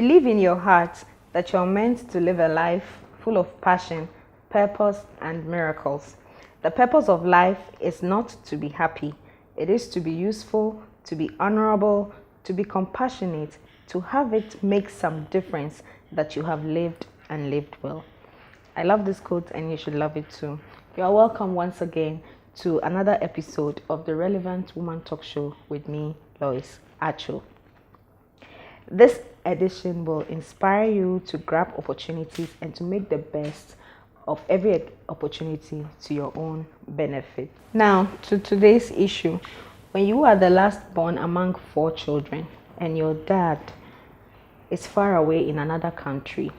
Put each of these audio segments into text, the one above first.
believe in your heart that you're meant to live a life full of passion, purpose, and miracles. The purpose of life is not to be happy. It is to be useful, to be honorable, to be compassionate, to have it make some difference that you have lived and lived well. I love this quote and you should love it too. You are welcome once again to another episode of the Relevant Woman Talk Show with me, Lois Atcho. This edition will inspire you to grab opportunities and to make the best of every opportunity to your own benefit. Now, to today's issue. When you are the last born among 4 children and your dad is far away in another country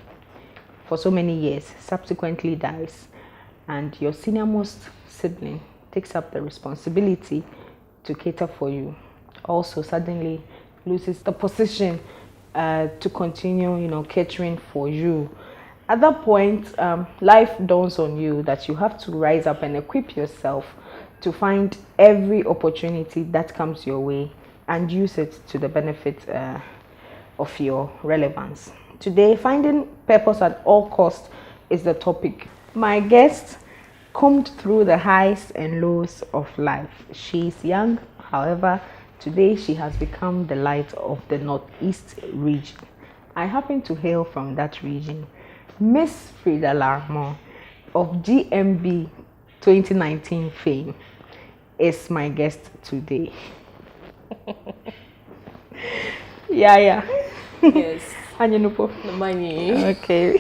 for so many years, subsequently dies, and your senior-most sibling takes up the responsibility to cater for you, also suddenly loses the position to continue, catering for you. At that point, life dawns on you that you have to rise up and equip yourself to find every opportunity that comes your way and use it to the benefit of your relevance. Today, finding purpose at all costs is the topic. My guest combed through the highs and lows of life. She's young, however, today she has become the light of the Northeast region. I happen to hail from that region. Miss Freda Laar-Mong of GMB 2019 fame is my guest today. Yeah. Yes. Anyanupo. Money. Okay.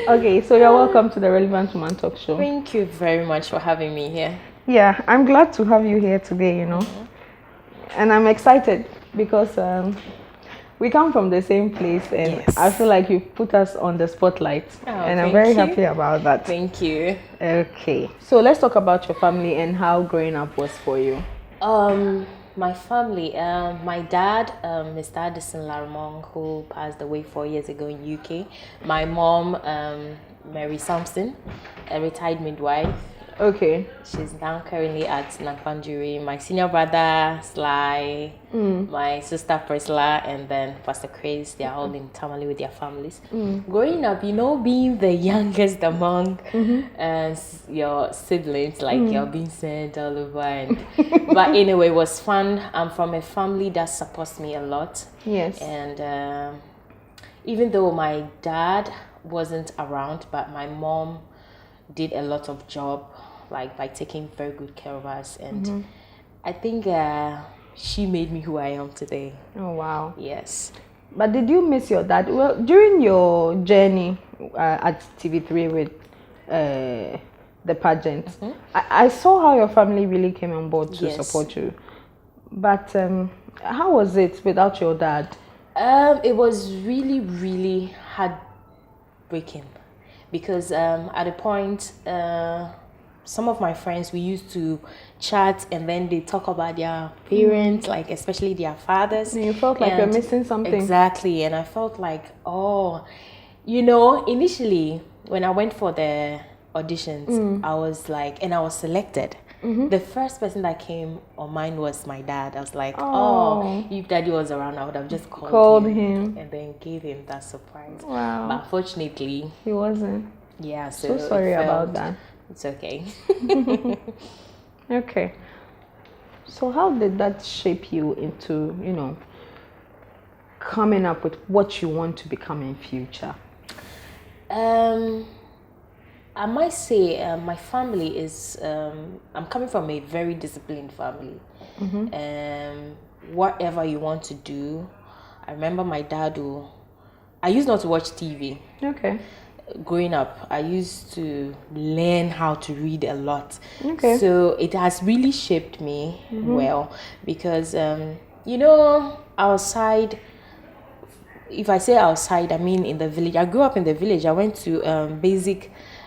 Okay, so you're welcome to the Relevant Woman Talk Show. Thank you very much for having me here. Yeah, I'm glad to have you here today, And I'm excited because we come from the same place and Yes. I feel like you put us on the spotlight and I'm very happy about that. Thank you. Okay, so let's talk about your family and how growing up was for you. My family, my dad, Mr. Addison Laar-Mong, who passed away 4 years ago in UK. My mom, Mary Sampson, a retired midwife. Okay. She's now currently at Nakwanjuri. My senior brother, Sly, my sister Priscilla, and then Pastor Chris. They are all in Tamale with their families. Growing up, being the youngest among your siblings, like you're being sent all over. But anyway, it was fun. I'm from a family that supports me a lot. Yes. And even though my dad wasn't around, but my mom did a lot of job, like by taking very good care of us, and I think she made me who I am today. Oh wow. Yes. But did you miss your dad? Well, during your journey at TV3 with the pageant, I saw how your family really came on board to support you. But how was it without your dad? It was really, really heartbreaking. Because at a point, some of my friends, we used to chat and then they talk about their parents, like especially their fathers. And you felt like you're missing something. Exactly. And I felt like, initially when I went for the auditions, I was like, and I was selected. The first person that came on mind was my dad. I was like, if daddy was around, I would have just called him and then gave him that surprise. Wow. But unfortunately, he wasn't. Yeah, so sorry about that. It's okay. Okay. So how did that shape you into, coming up with what you want to become in future? I might say my family is, I'm coming from a very disciplined family. Whatever you want to do, I remember my dad I used not to watch TV. Okay. Growing up, I used to learn how to read a lot. Okay. So it has really shaped me well because, outside, if I say outside, I mean in the village. I grew up in the village. I went to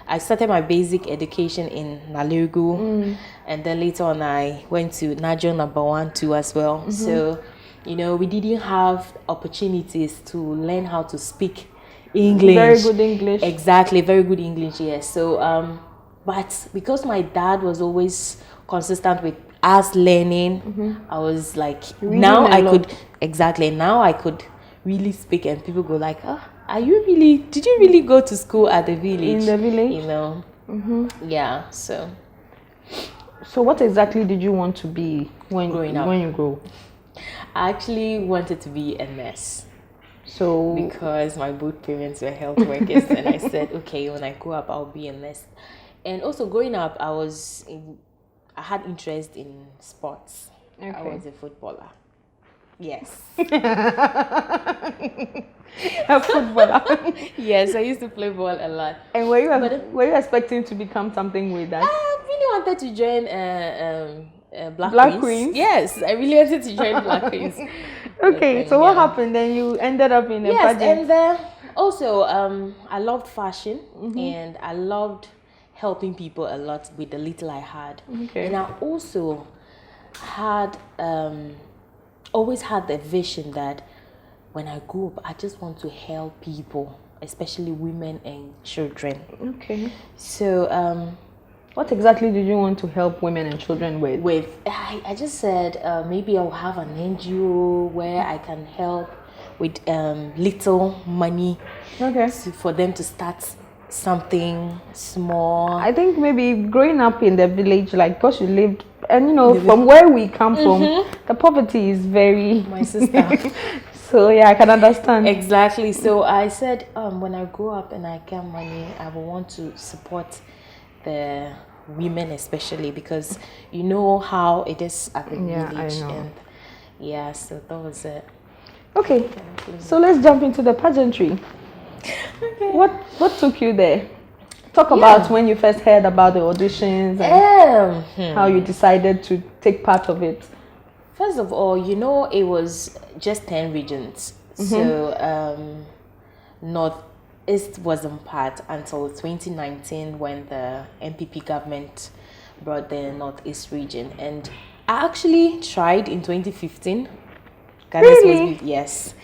I started my basic education in Nalerigu, and then later on I went to Najo number 1, 2 as well. So, we didn't have opportunities to learn how to speak English. Very good English. Exactly, very good English, yes. So, but because my dad was always consistent with us learning, I was like, now I could really speak and people go like, oh, did you really go to school at the village? In the village? You know? Yeah, so. So what exactly did you want to be when you grow? I actually wanted to be a nurse. So because my both parents were health workers and I said, okay, when I grow up, I'll be a nurse. And also growing up, I had interest in sports. Okay. I was a footballer. Yes. A footballer. Yes, I used to play ball a lot. And were you expecting to become something with that? I really wanted to join Black Queens. Yes, I really wanted to join Black Queens. Okay, so what happened then? You ended up in a pageant. Yes, and then also I loved fashion and I loved helping people a lot with the little I had. Okay. And I also had always had the vision that when I grow up, I just want to help people, especially women and children. Okay. So what exactly did you want to help women and children with? I just said maybe I'll have an NGO where I can help with little money for them to start something small. I think maybe growing up in the village, like because you lived, and from where we come from, the poverty is very... My sister. So yeah, I can understand. Exactly. So I said when I grow up and I get money, I will want to support the women especially because you know how it is at the village. I know. And so that was it. Okay, so let's jump into the pageantry. Okay. What took you there? Talk about when you first heard about the auditions and how you decided to take part of it. First of all, it was just 10 regions. So Northeast wasn't part until 2019 when the MPP government brought the Northeast region. And I actually tried in 2015. Really? Yes.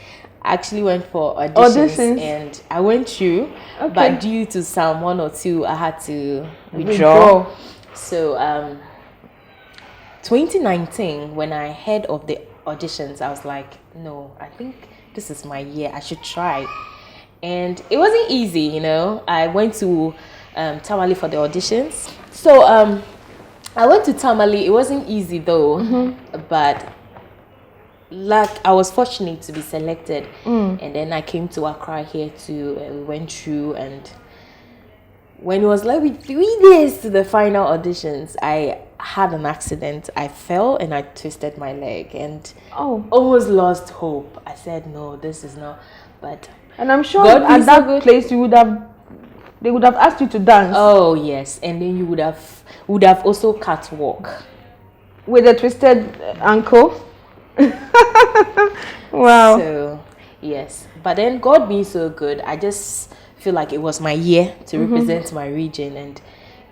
I actually went for auditions and I went through, but due to some 1 or 2, I had to withdraw. So 2019, when I heard of the auditions, I was like, no, I think this is my year. I should try. And it wasn't easy, I went to Tamale for the auditions. So I went to Tamale. It wasn't easy though, but I was fortunate to be selected. And then I came to Accra here too. We went through, and when it was like 3 days to the final auditions, I had an accident. I fell and I twisted my leg and almost lost hope. I said, no, this is not. And I'm sure at that place they would have asked you to dance. Oh yes, and then you would have also catwalk with a twisted ankle. Wow. So yes, but then God being so good, I just feel like it was my year to represent my region, and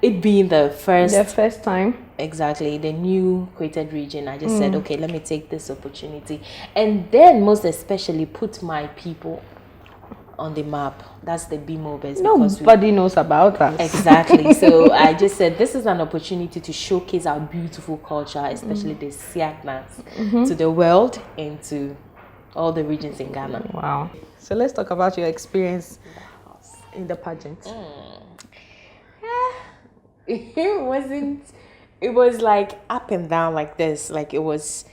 it being the first time, exactly, the new created region, I just said, okay, let me take this opportunity, and then most especially put my people on the map. That's the BMO best. Nobody knows about us. Exactly. So I just said this is an opportunity to showcase our beautiful culture, especially the Siak dance, to the world and to all the regions in Ghana. Wow. So let's talk about your experience in the pageant. It was like up and down like this. Like it was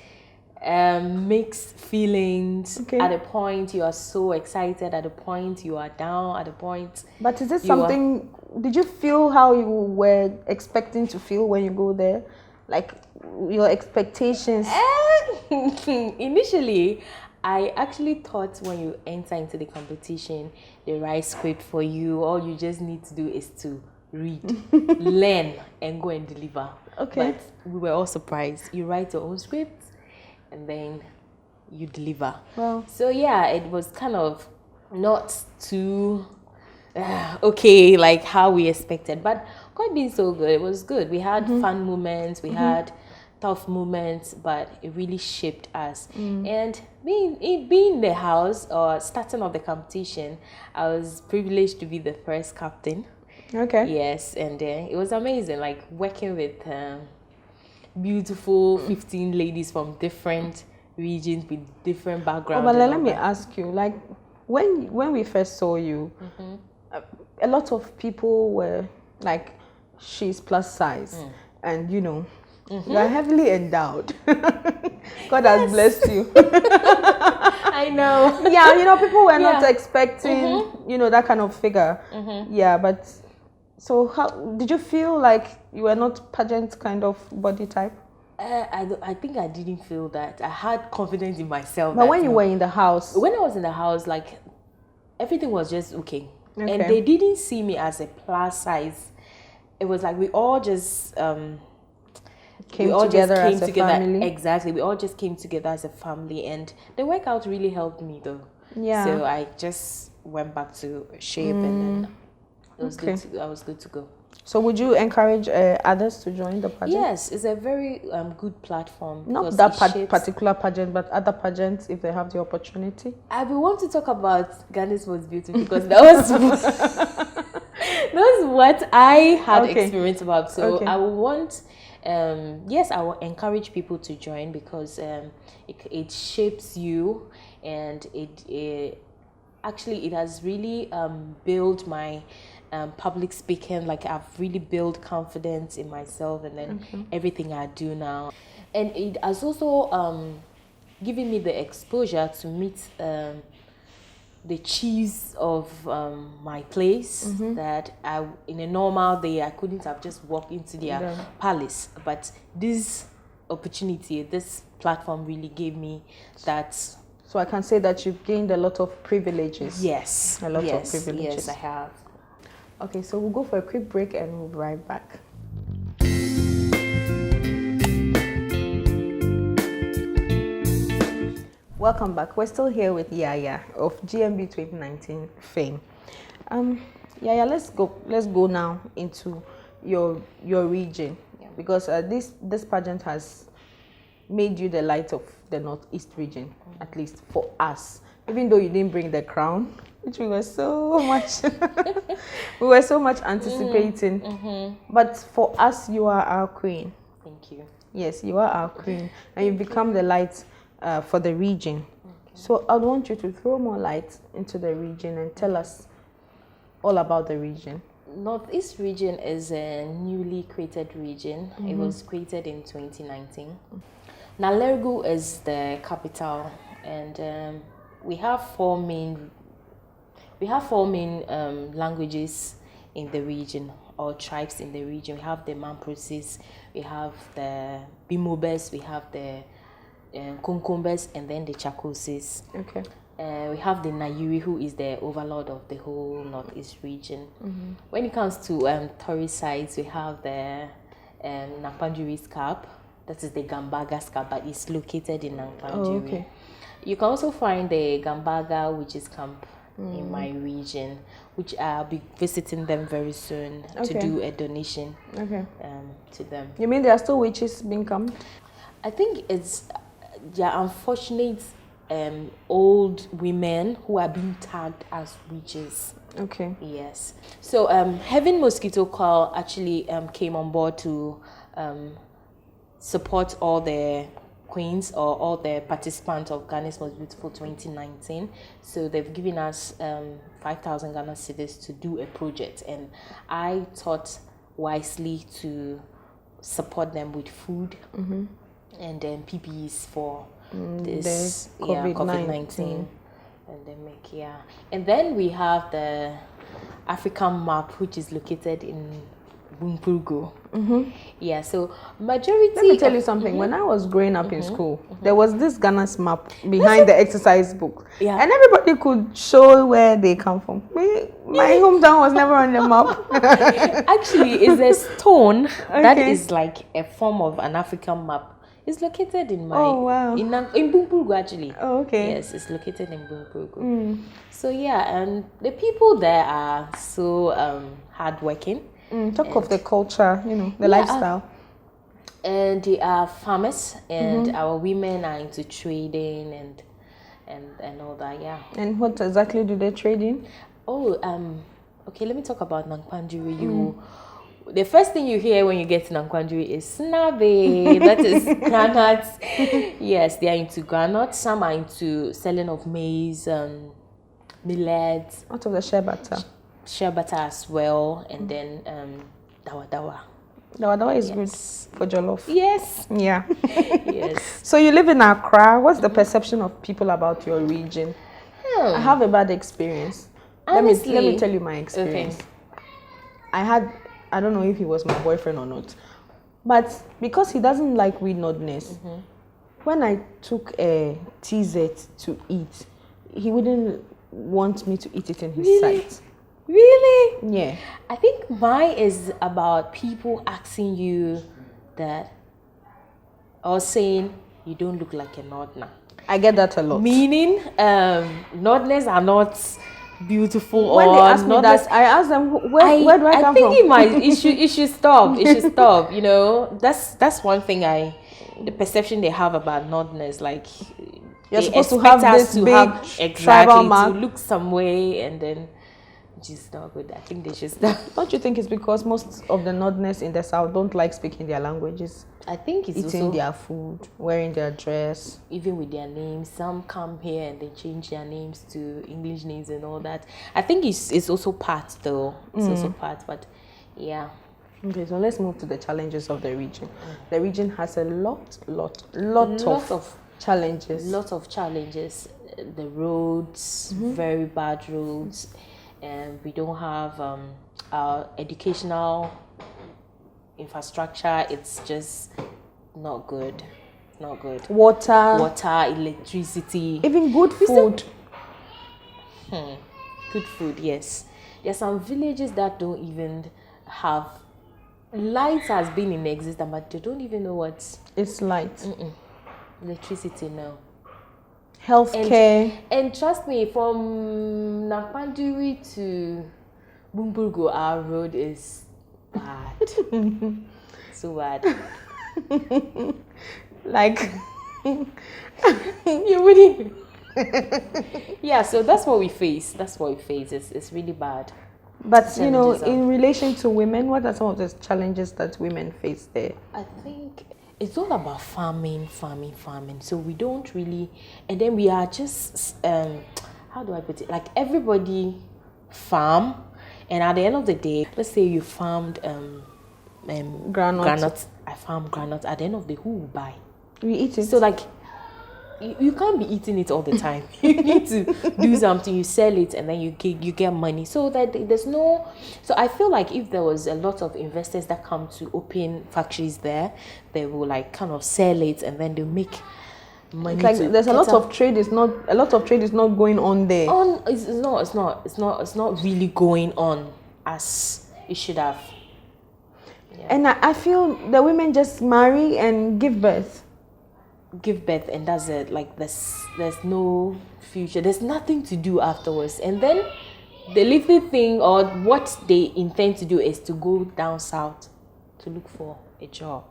mixed feelings. At a point you are so excited, at a point you are down, at a point. But is this something, did you feel how you were expecting to feel when you go there? Like your expectations? Initially, I actually thought when you enter into the competition, they write script for you. All you just need to do is to read, learn, and go and deliver. But we were all surprised. You write your own script, and then you deliver. Wow. So yeah, it was kind of not too like how we expected, but God being so good, it was good. We had fun moments, we had tough moments, but it really shaped us. And being in the house or starting off the competition, I was privileged to be the first captain. Yes, and it was amazing, like working with beautiful 15 ladies from different regions with different Oh, backgrounds. but and let all me that. ask you, like, when we first saw you, a lot of people were like, she's plus size, and you know, you are heavily endowed. God has blessed you. I know. Yeah, you know, people were not Yeah. expecting, you know, that kind of figure. Yeah, but so how did you feel like you were not pageant kind of body type? I think I didn't feel that. I had confidence in myself. But that, when you no, were in the house, when I was in the house, like everything was just okay. Okay. And they didn't see me as a plus size. It was like we all just came together as a family. Exactly. We all just came together as a family, and the workout really helped me though. Yeah. So I just went back to shape, and then it was Okay. I was good to go. So would you encourage others to join the pageant? Yes, it's a very good platform. Not because that it shapes. particular pageant, but other pageants if they have the opportunity. I will want to talk about Ghana's Most Beautiful because that was that's what I had Okay. experience about. So Okay. I will want, yes, I will encourage people to join because it shapes you, and it actually it has really built my public speaking. Like I've really built confidence in myself, and then everything I do now, and it has also given me the exposure to meet the chiefs of my place that in a normal day I couldn't have just walked into their palace. But this opportunity, this platform really gave me that. So I can say that you've gained a lot of privileges. Yes. A lot of privileges. Yes, I have. Okay, so we'll go for a quick break and we'll be right back. Welcome back. We're still here with Yaya of GMB 2019 fame. Yaya, let's go now into your region, because this pageant has made you the light of the Northeast region, at least for us. Even though you didn't bring the crown, which we were so much anticipating. But for us, you are our queen. Thank you. Yes, you are our queen, and you've become the light for the region. So I want you to throw more light into the region and tell us all about the region. Northeast region is a newly created region. It was created in 2019. Nalergu is the capital, and we have four main languages in the region, or tribes in the region. We have the Mamprosis, we have the Bimobes, we have the Konkombes, and then the Chakosis. Okay. We have the Nayuri, who is the overlord of the whole Northeast region. When it comes to tourist sites, we have the Nampandjuri Scarp. That is the Gambaga Scarp, but it's located in Nampandjuri. Oh, okay. You can also find the Gambaga witches camp in my region, which I'll be visiting them very soon to do a donation to them. You mean there are still witches being camped? I think it's unfortunate old women who are being tagged as witches. Okay. Yes. So Heaven Mosquito Coil actually came on board to support all the queens or all the participants of Ghana's Most Beautiful 2019. So they've given us 5,000 Ghana cedis to do a project, and I thought wisely to support them with food and then PPEs for this COVID-19 pandemic. Yeah, and then we have the African map, which is located in Bumpurgo. Yeah, so majority. Let me tell you something. When I was growing up in school, there was this Ghana's map behind the exercise book, and everybody could show where they come from. My hometown was never on the map. Actually, it's a stone that is like a form of an African map. It's located in my in Bumpurgo actually. Oh, okay. Yes, it's located in Bumpurgo. So yeah, and the people there are so hardworking. Talk of the culture, the lifestyle. And they are farmers, and our women are into trading and all that. Yeah. And what exactly do they trade in? Oh, okay. Let me talk about Nampandjuri. the first thing you hear when you get to Nankwanjuri is snabe. That is granuts. Yes, they are into granuts. Some are into selling of maize, millet. Out of the shea butter. Shea butter as well, and then dawa dawa. Dawa dawa is good for jollof. Yes. Yeah. Yes. So you live in Accra. What's the perception of people about your region? I have a bad experience. Honestly, let me tell you my experience. Okay. I don't know if he was my boyfriend or not, but because he doesn't like weed nodness, when I took a TZ to eat, he wouldn't want me to eat it in his sight. Really? Yeah. I think mine is about people asking you that, or saying you don't look like a Nodna. I get that a lot. Meaning, Nodness are not beautiful. When or they ask me not that, I ask them, where do I come from? I think it should stop. It should stop. You know, that's one thing the perception they have about Nodness, like You're they supposed to expect have us this to big have tribal mark. to look some way, and then which is not good. I think they should stop. Don't you think it's because most of the Nodness in the South don't like speaking their languages? I think it's eating also their food, wearing their dress. Even with their names, some come here and they change their names to English names and all that. I think it's also part though. It's also part, but yeah. Okay, so let's move to the challenges of the region. The region has a lot of challenges. Lots of challenges. The roads, very bad roads, and we don't have our educational infrastructure. It's just not good. Not good. Water, electricity, even good food. Good food, yes. There's some villages that don't even have lights. Has been in existence, but they don't even know what it's light. Electricity now. Healthcare. And trust me, from Nakpanduri to Bumburgo, our road is bad. So bad. Like you wouldn't. Yeah, so that's what we face. It's really bad. But you know, in relation to women, what are some of the challenges that women face there? I think it's all about farming. So we don't really, and then we are just how do I put it? Like everybody farm, and at the end of the day, let's say you farmed granuts. I farm granuts. At the end of the day, who will buy? We eat it. So like you can't be eating it all the time. You need to do something. You sell it and then you get money. So that there's no. So I feel like if there was a lot of investors that come to open factories there, they will like kind of sell it and then they make money. Like there's a lot of trade. Is not going on there. It's not really going on as it should have. Yeah. And I feel the women just marry and give birth. And that's it. Like there's no future. There's nothing to do afterwards. And then the little thing or what they intend to do is to go down south to look for a job.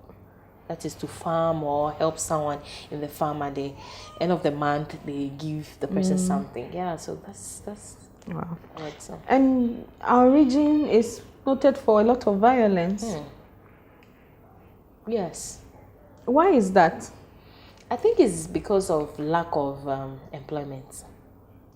That is to farm or help someone in the farm. At the end of the month, they give the person something. Yeah, so that's wow. So. And our region is noted for a lot of violence. Yes. Why is that? I think it's because of lack of employment.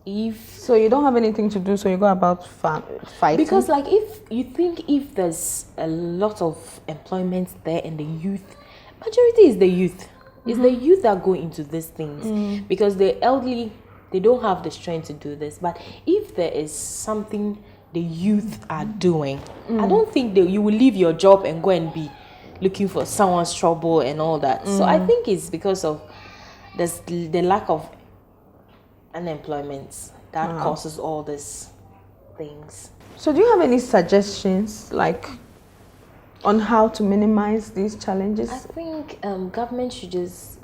So you don't have anything to do, so you go about fighting? Because like if there's a lot of employment there and the youth, majority is the youth. It's the youth that go into these things. Because the elderly, they don't have the strength to do this. But if there is something the youth are doing, I don't think you will leave your job and go and be looking for someone's trouble and all that. So I think it's because of the lack of unemployment that causes all these things. So do you have any suggestions like on how to minimize these challenges? I think government should just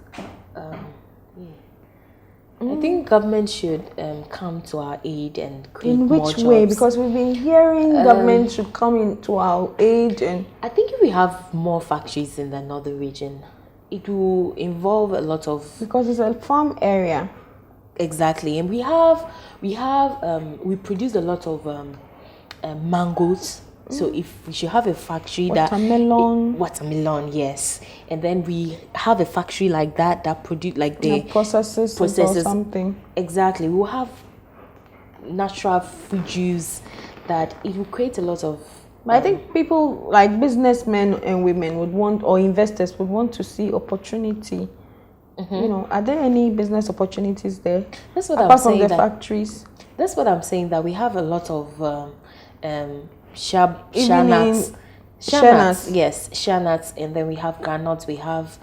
I think government should come to our aid and create more jobs. In which way? Because we've been hearing government should come into our aid. And I think if we have more factories in the northern region, it will involve a lot of... Because it's a farm area. Exactly. And we produce a lot of mangoes. So if we should have a factory watermelon, yes, and then we have a factory like that produce like the processes or something. Exactly, we'll have natural fruit juice that it will create a lot of. But I think people like businessmen and women would want, or investors would want to see opportunity. You know, are there any business opportunities there? That's what apart I'm saying. From the factories. That's what I'm saying. That we have a lot of shanuts. Yes, shanuts, and then we have granuts. We have,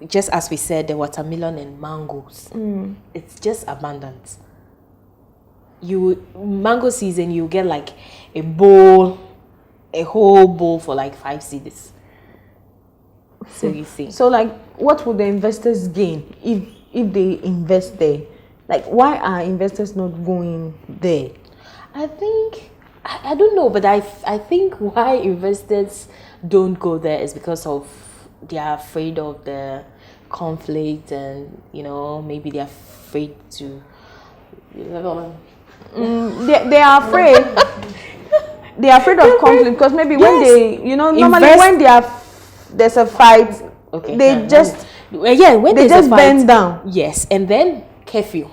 just as we said, the watermelon and mangoes. It's just abundant. Mango season, you get like a whole bowl for like 5 cedis. So you see. So like, what would the investors gain if they invest there? Like, why are investors not going there? I think, I don't know, but I think why investors don't go there is because of they are afraid of the conflict, and maybe they're afraid to. They are afraid. They are afraid of conflict because maybe when they, normally when there's a fight, they just bend down. Yes, and then curfew.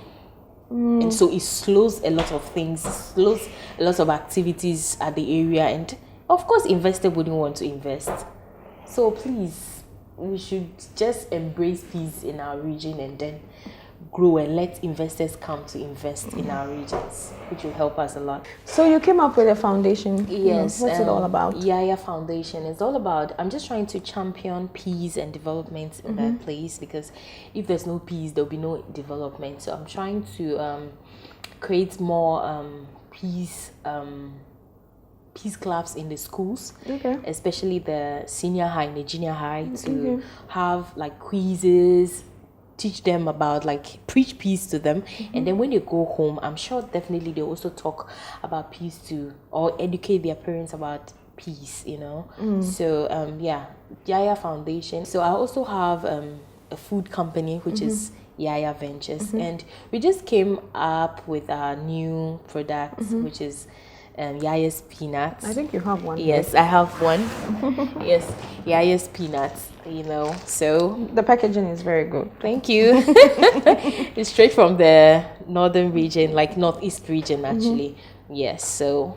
And so it slows a lot of things, slows a lot of activities at the area, and of course investor wouldn't want to invest. So please, we should just embrace peace in our region and then grow and let investors come to invest in our regions, which will help us a lot. So you came up with a foundation. Yes. What's it all about? Yaya Foundation. It's all about, I'm just trying to champion peace and development in that place, because if there's no peace, there'll be no development. So I'm trying to create more peace clubs in the schools, especially the senior high and the junior high, to have like quizzes, teach them about, like, preach peace to them, and then when they go home, I'm sure definitely they also talk about peace too, or educate their parents about peace, So Yaya Foundation. So I also have a food company which is Yaya Ventures, and we just came up with our new product, which is Yaya's Peanuts. I think you have one. Yes, I have one. Yes, Yaya's Peanuts, so the packaging is very good. Thank you. It's straight from the northern region, like northeast region actually. Yes, so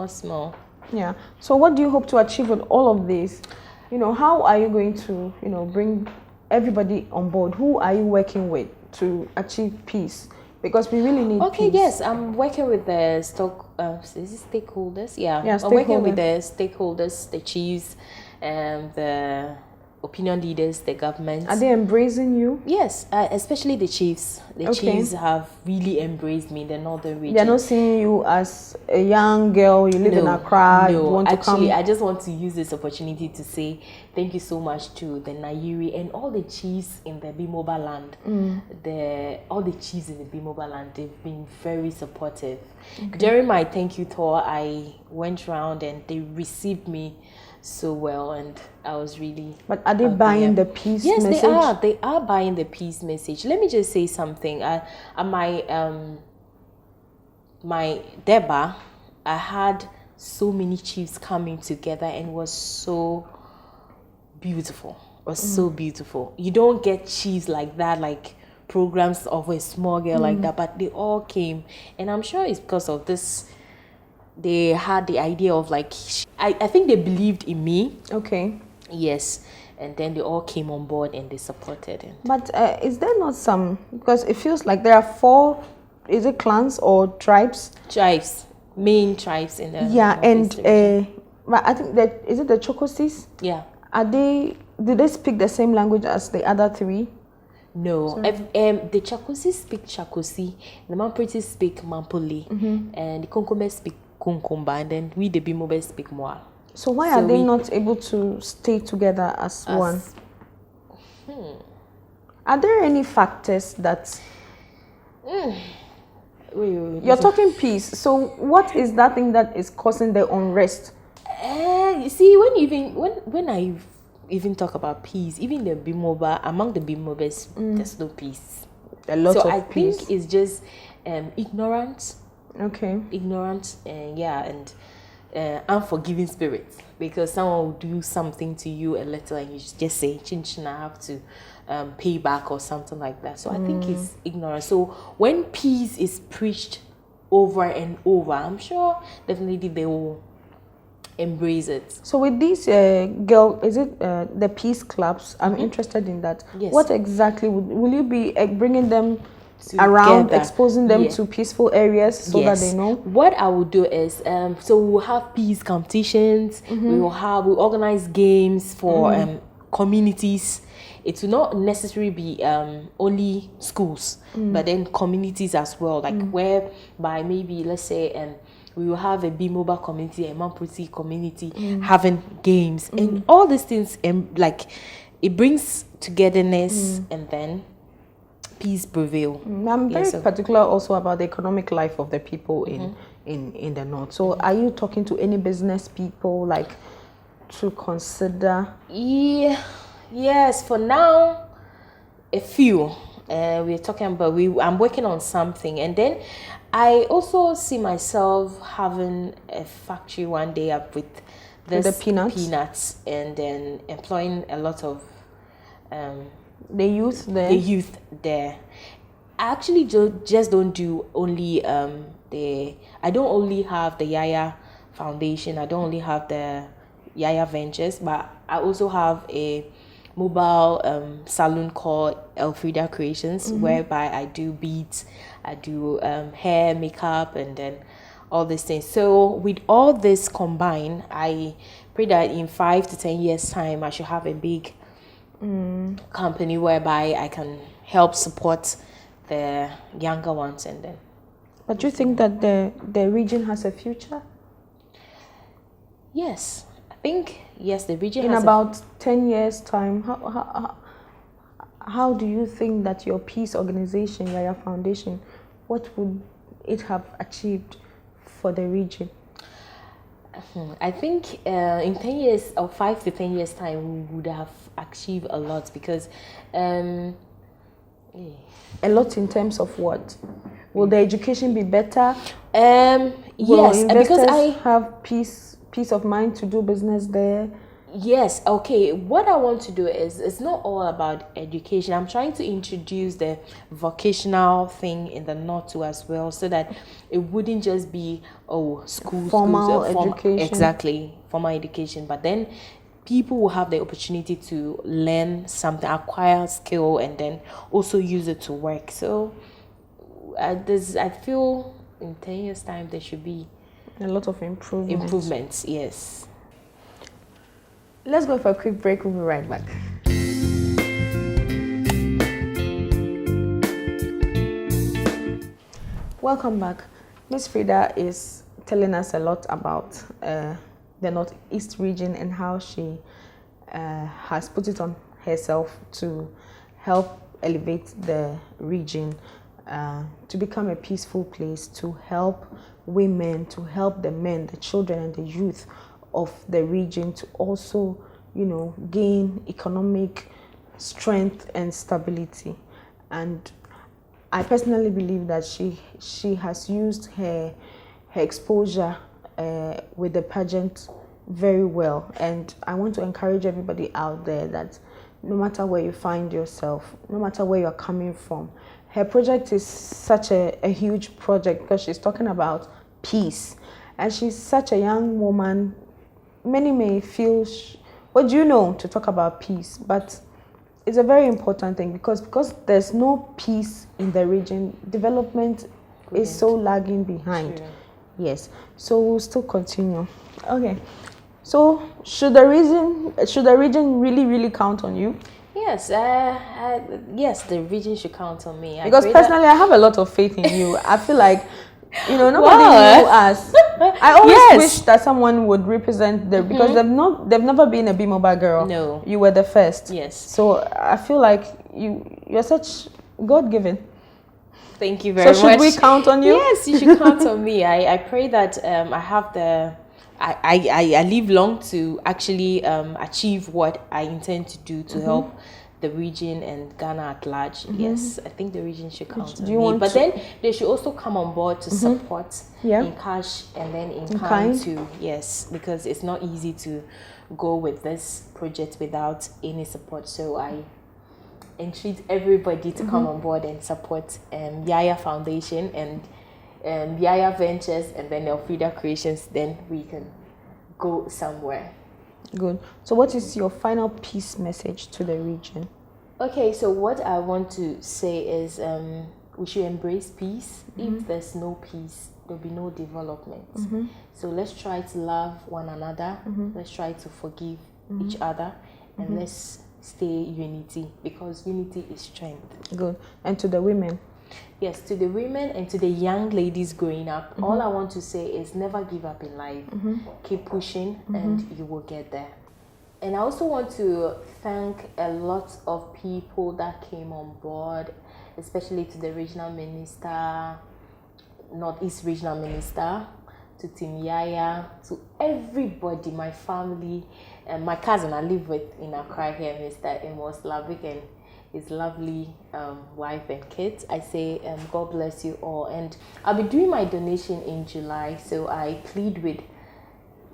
small. Yeah. So what do you hope to achieve with all of this? How are you going to, bring everybody on board? Who are you working with to achieve peace? Because we really need peace. Yes, I'm working with the stakeholders. Yeah, I'm working with the stakeholders, the chiefs, and the opinion leaders, the government. Are they embracing you? Yes, especially the chiefs. The chiefs have really embraced me in the northern region. They're not seeing you as a young girl, you live in Accra, you want to come. I just want to use this opportunity to say thank you so much to the Nairi and all the chiefs in the Bimoba land. All the chiefs in the Bimoba land, they've been very supportive. During my thank you tour, I went around and they received me so well, and I was really. But are they buying the peace message? Yes, they are buying the peace message. Let me just say something. At my Deba, I had so many chiefs coming together, and it was so beautiful. It was so beautiful. You don't get chiefs like that, like programs of a small girl like that, but they all came, and I'm sure it's because of this. They had the idea of, like, I think they believed in me. Okay. Yes. And then they all came on board and they supported it. But is there not some, because it feels like there are 4, is it clans or tribes? Main tribes in the. Yeah, and but I think that, is it the Chokosis? Yeah. Do they speak the same language as the other 3? No, the Chakosi speak Chakosi, the Mampriti speak Mampoli, and the Konkome speak Konkomba, and then we the Bimobe speak Moa. So why are they not able to stay together as one? Are there any factors that you're talking peace? So what is that thing that is causing the unrest? You see, when I even talk about peace, even the Bimoba, among the Bimobes, there's no peace. A lot of peace. Think it's just ignorance. Okay. Ignorance, and unforgiving spirit, because someone will do something to you a little and you just say, chin chin, I have to pay back or something like that. So I think it's ignorance. So when peace is preached over and over, I'm sure definitely they will embrace it. So with these girl, is it the peace clubs? I'm interested in that. Yes. What exactly will you be bringing them around, exposing them to peaceful areas so that they know? What I will do is so we'll have peace competitions. We organize games for communities. It will not necessarily be only schools, but then communities as well, like whereby maybe, let's say, we will have a B-Mobile community, a Mamproti community having games, and all these things, like it brings togetherness and then peace prevail. I'm very particular also about the economic life of the people in the north. So are you talking to any business people, like, to consider? Yes, for now, a few. We're talking about, I'm working on something, and then I also see myself having a factory one day up with the peanuts, and then employing a lot of the youth there. I actually just don't do only I don't only have the Yaya Foundation, I don't only have the Yaya Ventures, but I also have a mobile salon called Freda Creations, whereby I do beads, I do hair, makeup, and then all these things. So with all this combined, I pray that in 5 to 10 years time I should have a big company whereby I can help support the younger ones. And then, but do you think that the region has a future? Yes, I think yes, the region in has about 10 years time. How do you think that your peace organization, Yaya Foundation, what would it have achieved for the region? I think in 10 years or 5 to 10 years time, we would have achieved a lot, because a lot in terms of what? Will the education be better? Yes, because I have peace of mind to do business there. Yes, okay. What I want to do is, it's not all about education. I'm trying to introduce the vocational thing in the north too as well, so that it wouldn't just be formal education. Exactly, formal education. But then people will have the opportunity to learn something, acquire skill, and then also use it to work. So I feel in 10 years time there should be a lot of improvements. Yes. Let's go for a quick break. We'll be right back. Welcome back. Miss Freda is telling us a lot about the Northeast region and how she has put it on herself to help elevate the region to become a peaceful place, to help women, to help the men, the children, and the youth of the region to also, gain economic strength and stability. And I personally believe that she has used her exposure with the pageant very well. And I want to encourage everybody out there that no matter where you find yourself, no matter where you're coming from, her project is such a huge project, because she's talking about peace. And she's such a young woman. Many may feel, what do you know to talk about peace? But it's a very important thing, because there's no peace in the region, development is so lagging behind. Sure. Yes. So we'll still continue. Okay. So should the region really, really count on you? Yes. Yes, the region should count on me. Because personally, I have a lot of faith in you. I feel like, nobody knew us. I always wish that someone would represent because they've never been a B-Mobile girl. No. You were the first. Yes. So I feel like you're such God-given. Thank you very much. So should we count on you? Yes, you should count on me. I pray that I have I live long to actually achieve what I intend to do to help the region and Ghana at large. Yes, I think the region should count on you me. want But to- then they should also come on board to support in cash and then in kind too. Yes, because it's not easy to go with this project without any support. So I entreat everybody to come on board and support Yaya Foundation and Yaya Ventures and then Freda Creations. Then we can go somewhere. Good. So what is your final peace message to the region? Okay, so what I want to say is we should embrace peace. If there's no peace, there'll be no development. So let's try to love one another. Let's try to forgive each other, and let's stay unity, because unity is strength. Good. And to the women? Yes, to the women and to the young ladies growing up, all I want to say is never give up in life. Keep pushing and you will get there. And I also want to thank a lot of people that came on board, especially to the regional minister, Northeast regional minister, to Team Yaya, to everybody, my family, and my cousin I live with in Accra here, Mr. Amos Lavik, and his lovely wife and kids. I say God bless you all. And I'll be doing my donation in July, so I plead with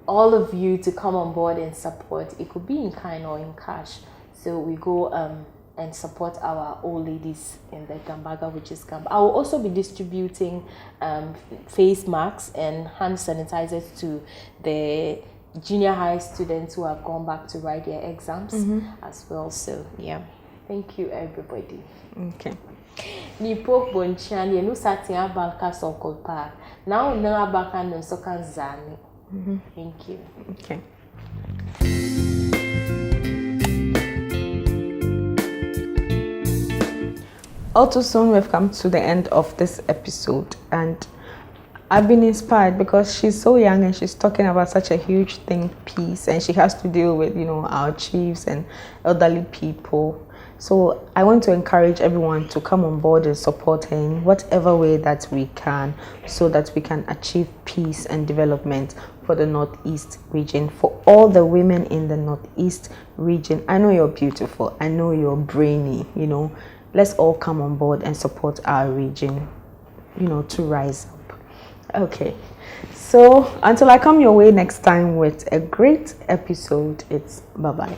all of you to come on board and support. It could be in kind or in cash. So we go and support our old ladies in the Gambaga, which is Gamba. I will also be distributing face masks and hand sanitizers to the junior high students who have gone back to write their exams as well. So yeah, thank you everybody. Okay. Nipo bonchan yenu satin abalka sokol park. Now na abaka no sokan zani. Thank you. Okay. All too soon, we've come to the end of this episode, and I've been inspired because she's so young and she's talking about such a huge thing, peace, and she has to deal with, our chiefs and elderly people. So I want to encourage everyone to come on board and support her in whatever way that we can, so that we can achieve peace and development for the Northeast region, for all the women in the Northeast region. I know you're beautiful. I know you're brainy, Let's all come on board and support our region, to rise up. Okay. So until I come your way next time with a great episode, it's bye-bye.